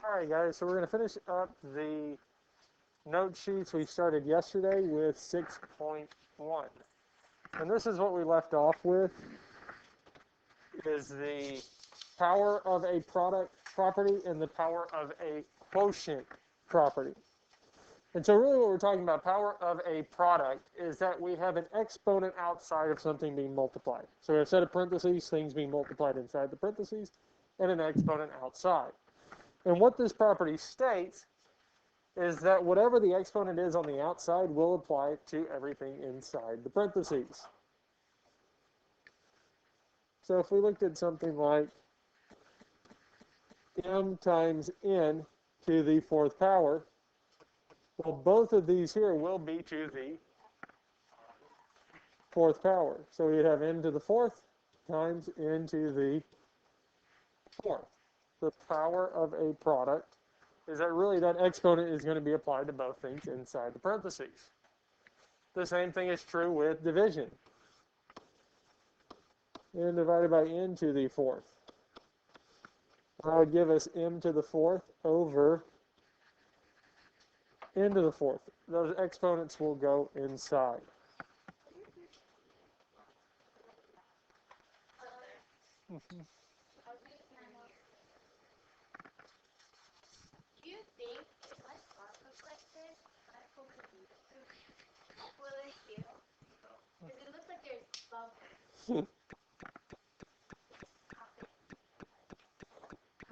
Alright guys, so we're going to finish up the note sheets we started yesterday with 6.1. And this is what we left off with, is the power of a product property and the power of a quotient property. And so really what we're talking about, power of a product, is that we have an exponent outside of something being multiplied. So we have a set of parentheses, things being multiplied inside the parentheses, and an exponent outside. And what this property states is that whatever the exponent is on the outside will apply to everything inside the parentheses. So if we looked at something like m times n to the fourth power, well, both of these here will be to the fourth power. So we'd have n to the fourth times n to the fourth. The power of a product is that really that exponent is going to be applied to both things inside the parentheses. The same thing is true with division. N divided by n to the fourth. That would give us m to the fourth over n to the fourth. Those exponents will go inside. Do you think if my class looks like this, my phone could be will it heal? Because it looks like there's bubbles.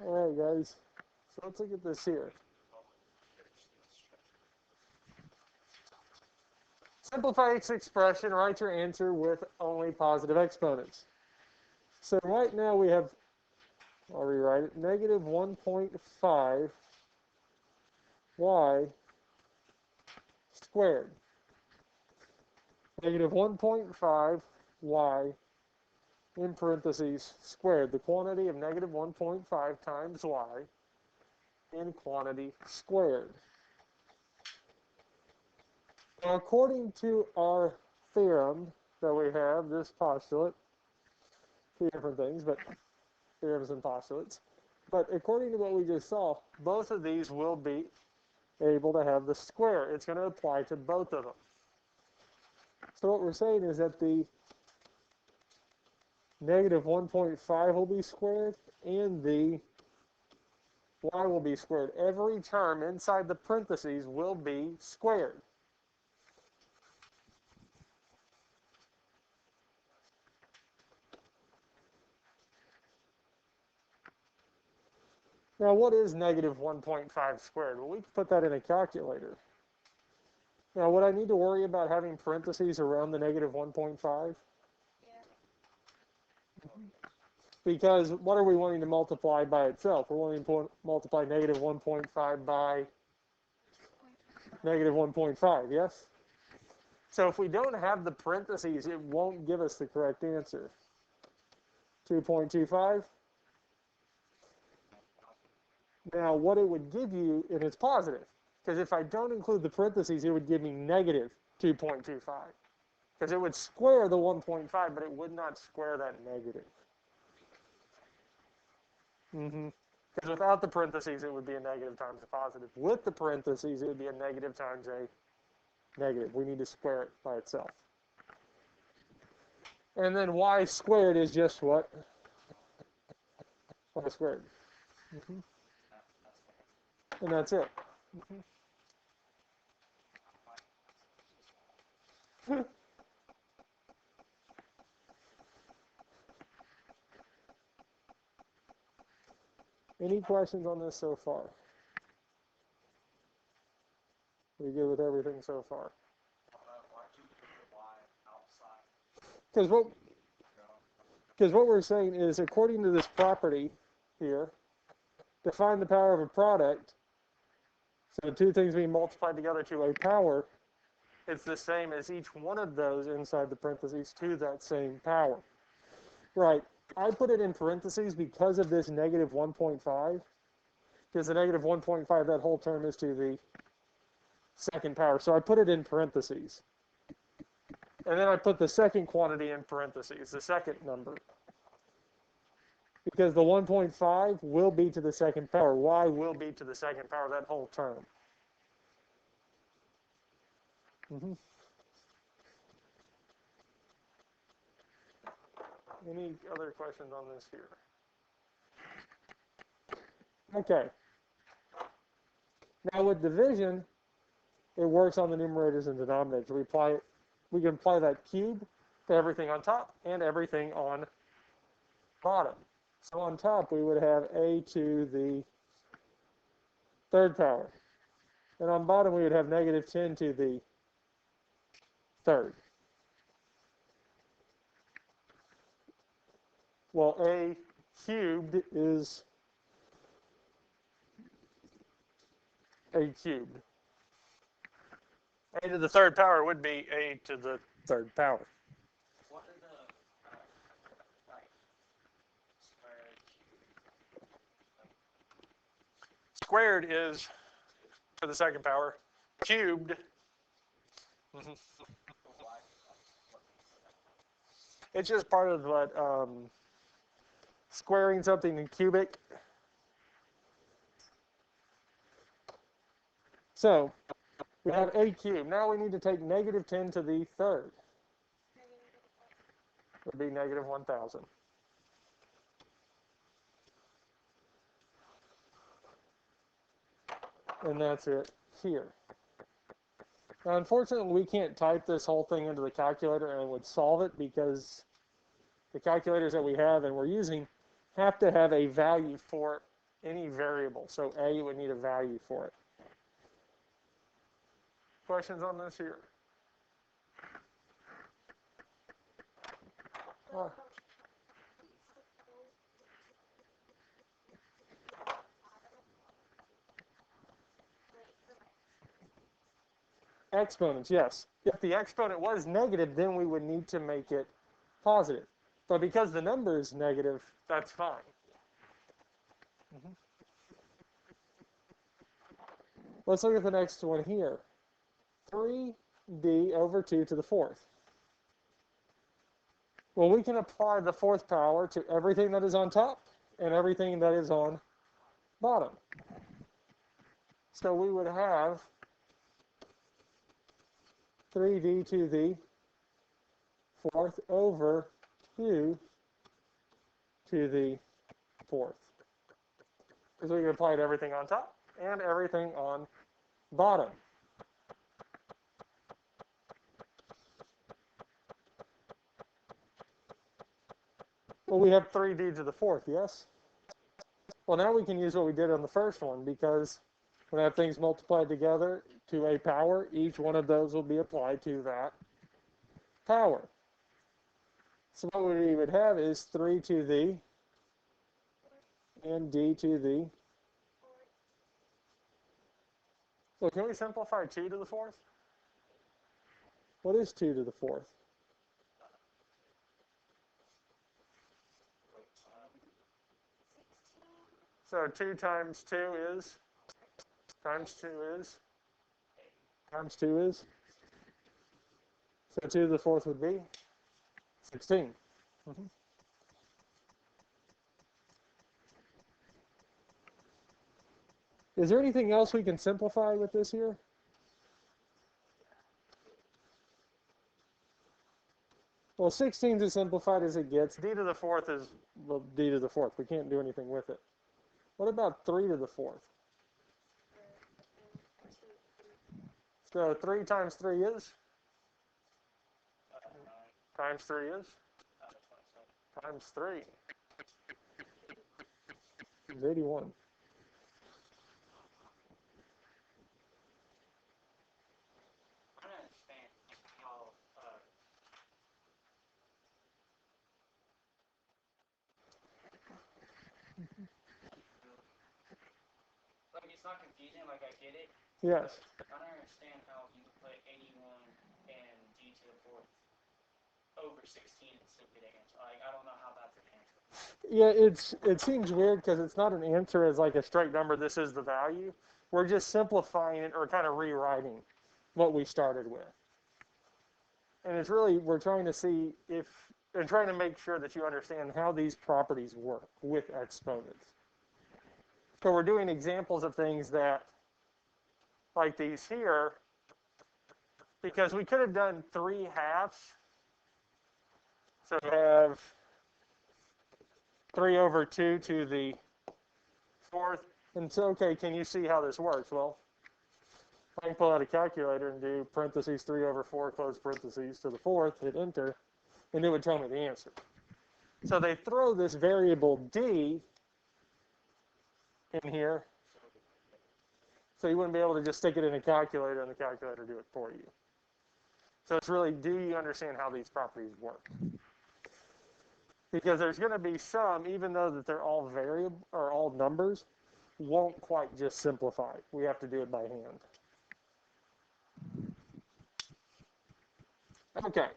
Alright guys, so let's look at this here. Simplify this expression, write your answer with only positive exponents. So right now we have, I'll rewrite it, negative 1.5 y squared. Negative 1.5 y in parentheses squared. The quantity of negative 1.5 times y in quantity squared. Now, according to our theorem that we have, this postulate, two different things, but theorems and postulates, but according to what we just saw, both of these will be able to have the square. It's going to apply to both of them. So what we're saying is that the negative 1.5 will be squared and the y will be squared. Every term inside the parentheses will be squared. Now, what is negative 1.5 squared? Well, we can put that in a calculator. Now, would I need to worry about having parentheses around the negative 1.5? Yeah. Because what are we wanting to multiply by itself? We're wanting to multiply negative 1.5 by negative 1.5, yes? So if we don't have the parentheses, it won't give us the correct answer. 2.25. Now, what it would give you, and it's positive, because if I don't include the parentheses, it would give me negative 2.25. Because it would square the 1.5, but it would not square that negative. Because without the parentheses, it would be a negative times a positive. With the parentheses, it would be a negative times a negative. We need to square it by itself. And then y squared is just what? Y squared. And that's it. Any questions on this so far? We good with everything so far? Because what we're saying is, according to this property here, to find the power of a product, so two things being multiplied together to a power, it's the same as each one of those inside the parentheses to that same power. Right. I put it in parentheses because of this negative 1.5, because the negative 1.5, that whole term is to the second power. So I put it in parentheses. And then I put the second quantity in parentheses, the second number. Because the 1.5 will be to the second power. Y will be to the second power, that whole term. Any other questions on this here? Okay. Now with division, it works on the numerators and denominators. We can apply that cube to everything on top and everything on bottom. So on top, we would have a to the third power. And on bottom, we would have negative 10 to the third. Well, a cubed is a cubed. A to the third power would be a to the third power. What are the Squared is to the second power. Cubed. It's just part of what squaring something in cubic. So we have a cubed. Now we need to take negative 10 to the third. It would be negative 1,000. And that's it here. Now, unfortunately, we can't type this whole thing into the calculator and it would solve it because the calculators that we have and we're using have to have a value for any variable. So A would need a value for it. Questions on this here? Exponents, yes. If the exponent was negative, then we would need to make it positive. But because the number is negative, that's fine. Let's look at the next one here. 3d over 2 to the fourth. Well, we can apply the fourth power to everything that is on top and everything that is on bottom. So we would have 3d to the fourth over 2 to the fourth. Because we can apply it to everything on top and everything on bottom. Well, we have 3d to the fourth, yes? Well, now we can use what we did on the first one because when I have things multiplied together to a power, each one of those will be applied to that power. So what we would have is 3 to the and d to the. So can we simplify 2 to the fourth? What is 2 to the fourth? So 2 times 2 is? Times 2 is? Times 2 is? So 2 to the fourth would be 16. Is there anything else we can simplify with this here? Well, 16 is as simplified as it gets. D to the fourth is, well, D to the fourth. We can't do anything with it. What about 3 to the fourth? So 3 times 3 is? Times 3 is? Times 3 is 81. Like, it's not confusing, like, I get it. Yes. I don't understand how you put 81 and d to the fourth over 16 and still get an answer. Like, I don't know how that's an answer. Yeah, it seems weird because it's not an answer as like a straight number, this is the value. We're just simplifying it or kind of rewriting what we started with. And it's really, we're trying to see if and trying to make sure that you understand how these properties work with exponents. So we're doing examples of things that, like these here, because we could have done 3 halves. So we have 3 over 2 to the 4th. And so, okay, can you see how this works? Well, I can pull out a calculator and do parentheses 3 over 4, close parentheses to the 4th, hit enter, and it would tell me the answer. So they throw this variable d in here, so you wouldn't be able to just stick it in a calculator and the calculator do it for you. So it's really, do you understand how these properties work? Because there's going to be some, even though that they're all variable or all numbers, won't quite just simplify. We have to do it by hand. Okay.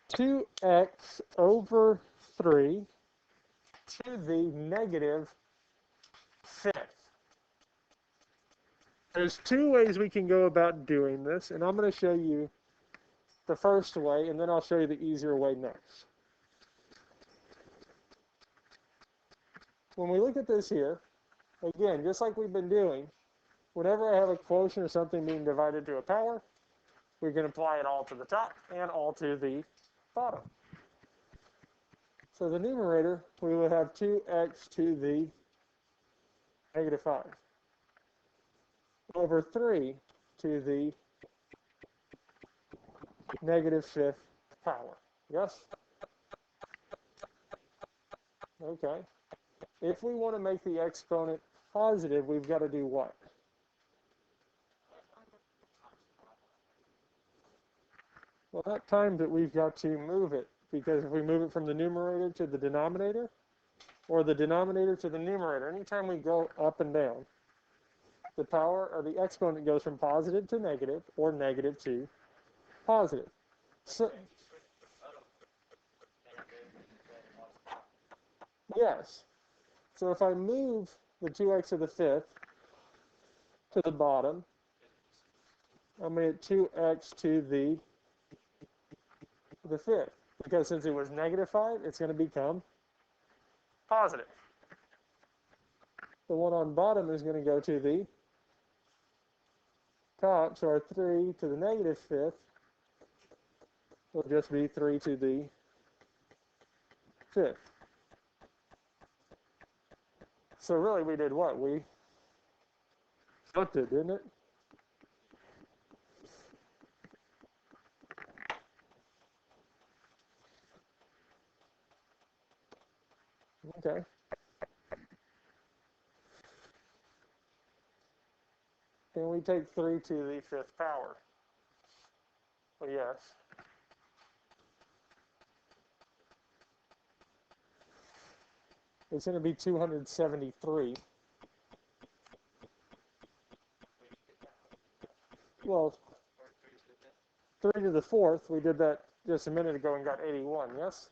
Two x over 3 to the negative 5th. There's 2 ways we can go about doing this, and I'm going to show you the first way, and then I'll show you the easier way next. When we look at this here, again, just like we've been doing, whenever I have a quotient or something being divided to a power, we can apply it all to the top and all to the bottom. So the numerator, we would have 2x to the negative 5 over 3 to the negative 5th power. Yes? Okay. If we want to make the exponent positive, we've got to do what? Well, that times it, we've got to move it, because if we move it from the numerator to the denominator, or the denominator to the numerator, anytime we go up and down, the power or the exponent goes from positive to negative, or negative to positive. So, yes. So if I move the 2x to the 5th to the bottom, I'm going to get 2x to the 5th. Because since it was negative 5, it's going to become positive. The one on bottom is going to go to the top, so our 3 to the negative 5th will just be 3 to the 5th. So really we did what? We flipped it, didn't it? Okay. Can we take 3 to the 5th power? Well, yes. It's going to be 273. Well, 3 to the 4th, we did that just a minute ago and got 81, yes?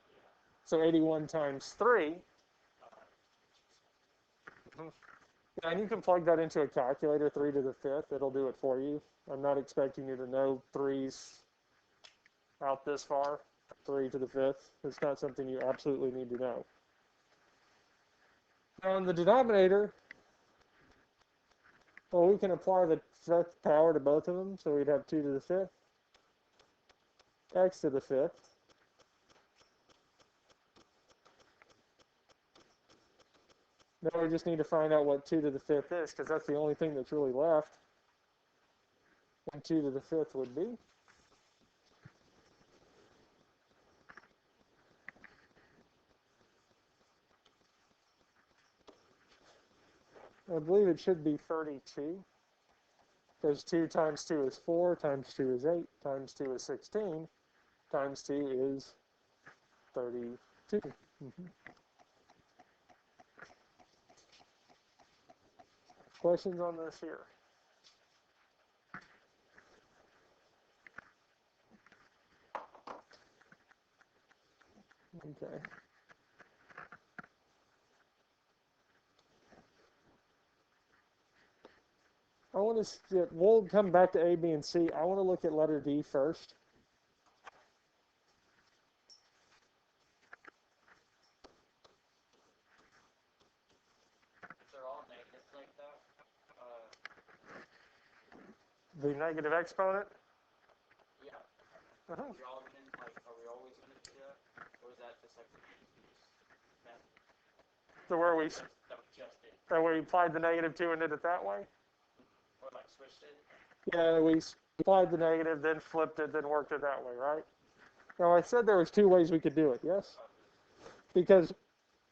So 81 times 3. And you can plug that into a calculator, 3 to the 5th. It'll do it for you. I'm not expecting you to know 3's out this far, 3 to the 5th. It's not something you absolutely need to know. Now in the denominator, well, we can apply the 5th power to both of them. So we'd have 2 to the 5th, x to the 5th. Now we just need to find out what 2 to the 5th is, because that's the only thing that's really left. And 2 to the 5th would be. I believe it should be 32. Because 2 times 2 is 4, times 2 is 8, times 2 is 16, times 2 is 32. Questions on this here? Okay. I want to, we'll come back to A, B, and C. I want to look at letter D first. They're all negative like that. The negative exponent. Yeah. Uh-huh. Are we always gonna do that, or is that just like the So where we that we just did, that we applied the -2 and did it that way? or like switched it? Yeah, we applied the negative, then flipped it, then worked it that way, right? Now I said there was 2 ways we could do it, yes? Because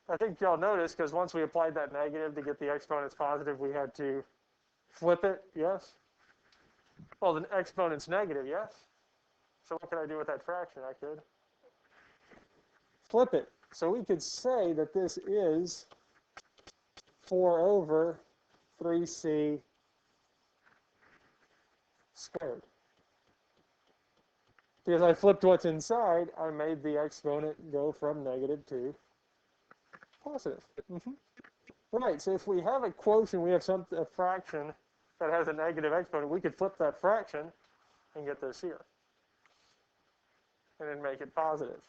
I think y'all noticed, because once we applied that negative to get the exponents positive, we had to flip it, yes? Well, the exponent's negative, yes? So what could I do with that fraction? I could flip it. So we could say that this is 4 over 3c squared. Because I flipped what's inside, I made the exponent go from negative to positive. Right, so if we have a quotient, we have a fraction that has a negative exponent, we could flip that fraction and get this here. And then make it positive.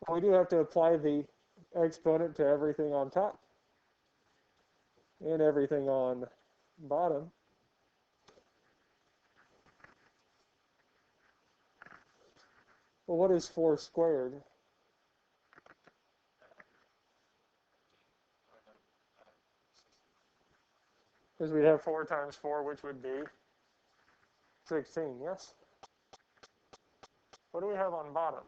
We do have to apply the exponent to everything on top and everything on bottom. Well, what is 4 squared? Because we have 4 times 4, which would be 16, yes? What do we have on bottom?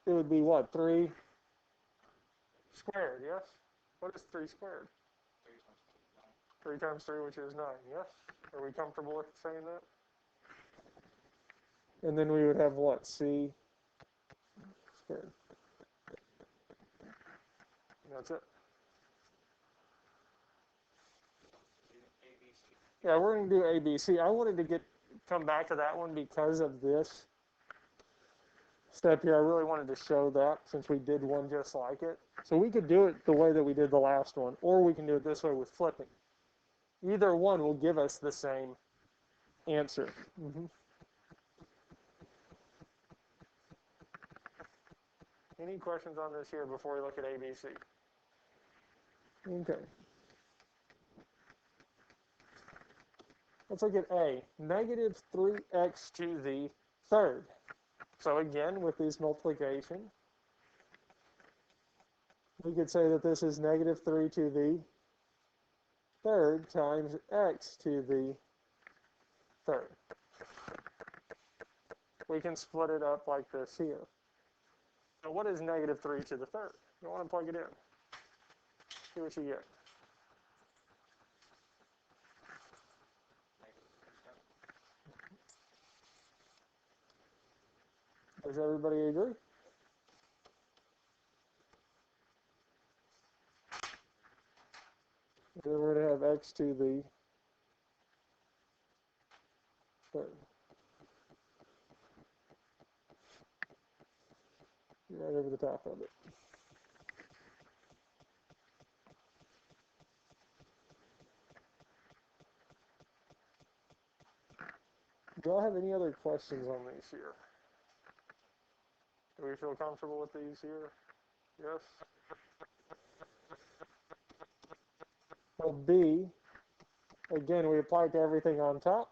It would be what, 3 squared, yes? What is 3 squared? 3 times 3, which is 9, yes? Are we comfortable with saying that? And then we would have what, c squared. And that's it. Yeah, we're going to do A, B, C. I wanted to come back to that one because of this step here. I really wanted to show that since we did one just like it. So we could do it the way that we did the last one, or we can do it this way with flipping. Either one will give us the same answer. Any questions on this here before we look at A, B, C? Okay. Let's look at A, negative 3x to the third. So again, with this multiplication, we could say that this is negative 3 to the third times x to the third. We can split it up like this here. So what is negative 3 to the third? You want to plug it in. See what you get. Does everybody agree? Then we're going to have x to the third. Right over the top of it. Do y'all have any other questions on these here? Do we feel comfortable with these here? Yes? Well, B, again, we apply it to everything on top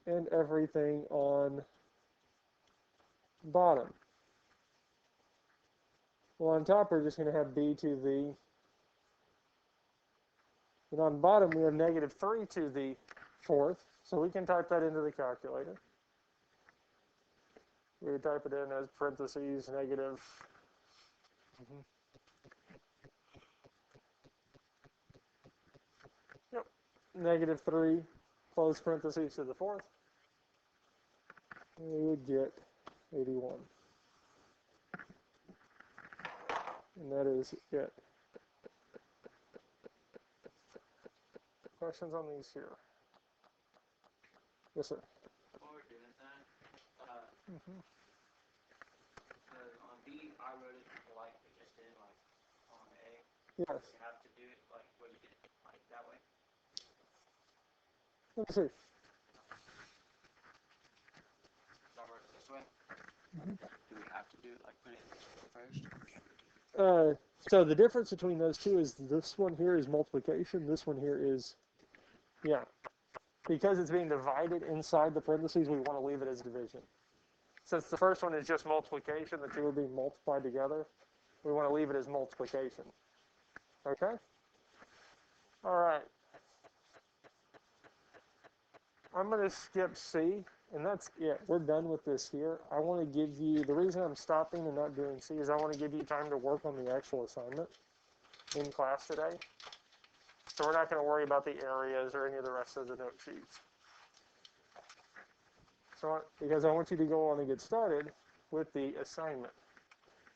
and everything on bottom. Well, on top, we're just going to have B to the, and on bottom, we have negative 3 to the fourth, so we can type that into the calculator. We would type it in as parentheses, negative. Yep, negative 3, close parentheses to the fourth. And we would get 81. And that is it. Questions on these here? Yes, sir. While we're doing that, on B Yes. You have to do it like what you did, like that way. Let me see. Start this way. Do we have to do it like put it first? So the difference between those two is this one here is multiplication. This one here is, yeah. Because it's being divided inside the parentheses, we want to leave it as division. Since the first one is just multiplication, the two are being multiplied together, we want to leave it as multiplication. Okay? All right. I'm going to skip C, and that's it. We're done with this here. I want to give you, the reason I'm stopping and not doing C is I want to give you time to work on the actual assignment in class today. So we're not going to worry about the areas or any of the rest of the note sheets. So, because I want you to go on and get started with the assignment.